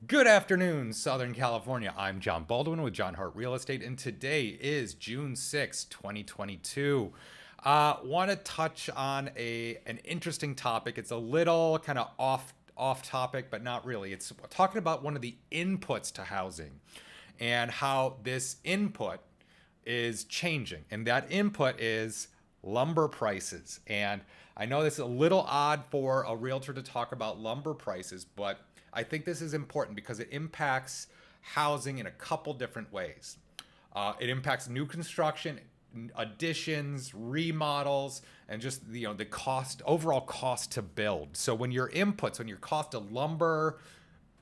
Good afternoon, Southern California. I'm John Baldwin with John Hart Real Estate, and today is June 6th, 2022. Want to touch on an interesting topic. It's a little kind of off topic, but not really. It's talking about one of the inputs to housing and how this input is changing. And that input is lumber prices. And I know this is a little odd for a realtor to talk about lumber prices, but I think this is important because it impacts housing in a couple different ways. It impacts new construction, additions, remodels, and just the cost, overall cost to build. So when your inputs, when your cost of lumber,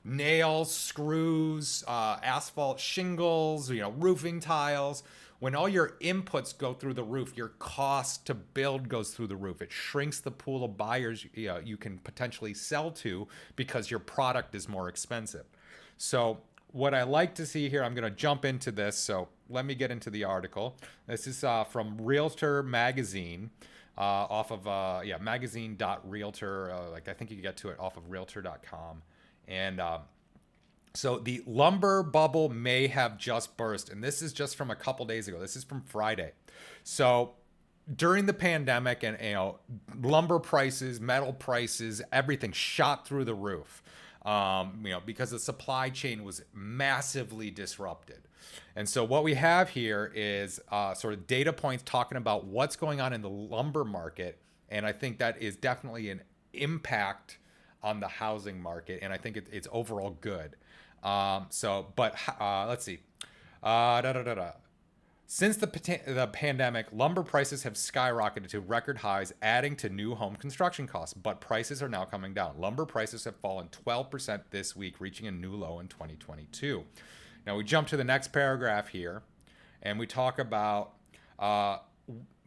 nails, screws, asphalt shingles, roofing tiles. When all your inputs go through the roof, your cost to build goes through the roof. It shrinks the pool of buyers you can potentially sell to because your product is more expensive. So what I like to see here, I'm going to jump into this. So let me get into the article. This is from Realtor Magazine. Off of magazine.realtor, like I think you can get to it off of realtor.com. And so the lumber bubble may have just burst. And this is just from a couple days ago. This is from Friday. So during the pandemic and lumber prices, metal prices, everything shot through the roof. Because the supply chain was massively disrupted. And so what we have here is sort of data points talking about what's going on in the lumber market. And I think that is definitely an impact on the housing market. And I think it's overall good. Let's see. Da, da, da, da. Since the pandemic, lumber prices have skyrocketed to record highs, adding to new home construction costs. But prices are now coming down. Lumber prices have fallen 12% this week, reaching a new low in 2022. Now we jump to the next paragraph here, and we talk about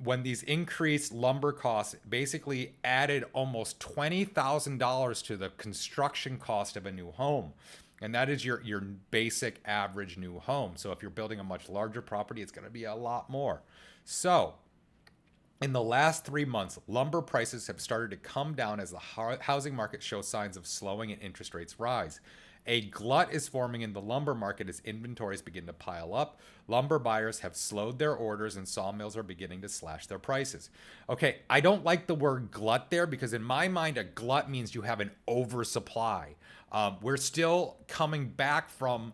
when these increased lumber costs basically added almost $20,000 to the construction cost of a new home. And that is your basic average new home. So if you're building a much larger property, it's going to be a lot more. So in the last 3 months, lumber prices have started to come down as the housing market shows signs of slowing and interest rates rise. A glut is forming in the lumber market as inventories begin to pile up. Lumber buyers have slowed their orders and sawmills are beginning to slash their prices. Okay, I don't like the word glut there because in my mind, a glut means you have an oversupply. We're still coming back from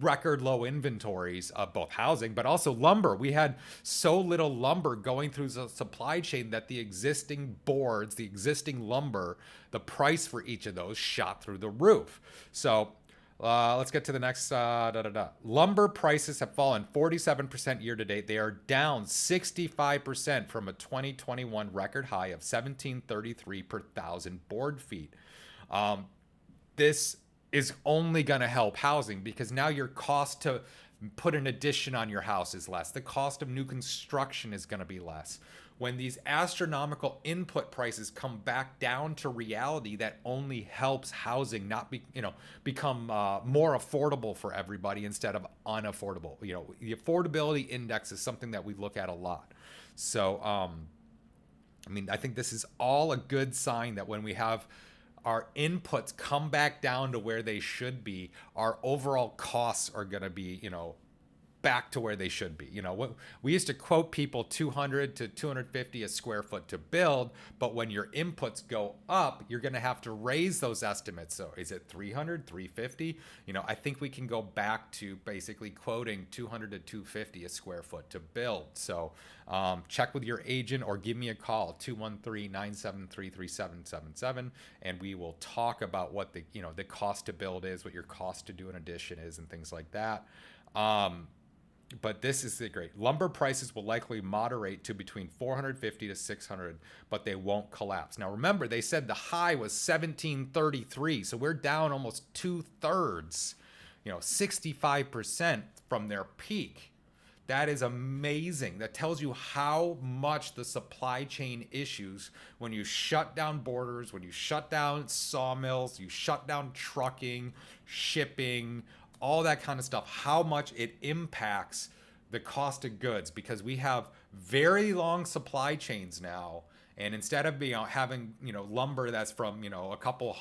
record low inventories of both housing but also lumber. We had so little lumber going through the supply chain that the existing boards, the existing lumber, the price for each of those shot through the roof. So let's get to the next. Lumber prices have fallen 47% year to date. They are down 65% from a 2021 record high of 1733 per thousand board feet. This is only going to help housing because now your cost to put an addition on your house is less. The cost of new construction is going to be less. When these astronomical input prices come back down to reality, that only helps housing not become more affordable for everybody instead of unaffordable. The affordability index is something that we look at a lot. So, I think this is all a good sign that when we have our inputs come back down to where they should be, our overall costs are going to be, back to where they should be. What we used to quote people 200 to 250 a square foot to build, but when your inputs go up, you're going to have to raise those estimates. So is it 300, 350? I think we can go back to basically quoting 200 to 250 a square foot to build. So check with your agent or give me a call 213-973-3777 and we will talk about what the cost to build is, what your cost to do an addition is, and things like that. But this is the great. Lumber prices will likely moderate to between 450 to 600, but they won't collapse. Now remember, they said the high was 1733, so we're down almost 2/3, 65% from their peak. That is amazing. That tells you how much the supply chain issues when you shut down borders, when you shut down sawmills, you shut down trucking, shipping, all that kind of stuff, how much it impacts the cost of goods because we have very long supply chains now And instead of having lumber that's from a couple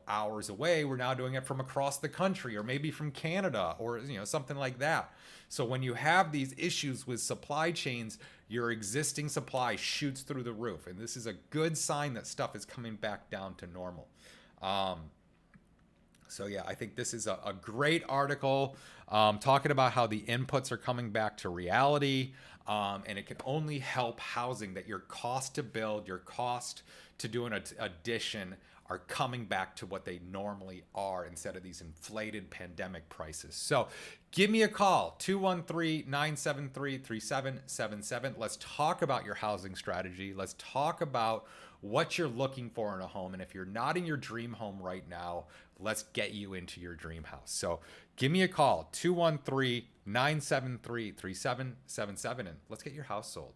hours away, we're now doing it from across the country or maybe from Canada or something like that. So when you have these issues with supply chains, your existing supply shoots through the roof, and this is a good sign that stuff is coming back down to normal. So yeah, I think this is a great article talking about how the inputs are coming back to reality, and it can only help housing that your cost to build, your cost to do an addition are coming back to what they normally are instead of these inflated pandemic prices. So give me a call, 213-973-3777. Let's talk about your housing strategy. Let's talk about what you're looking for in a home. And if you're not in your dream home right now, let's get you into your dream house. So give me a call, 213-973-3777, and let's get your house sold.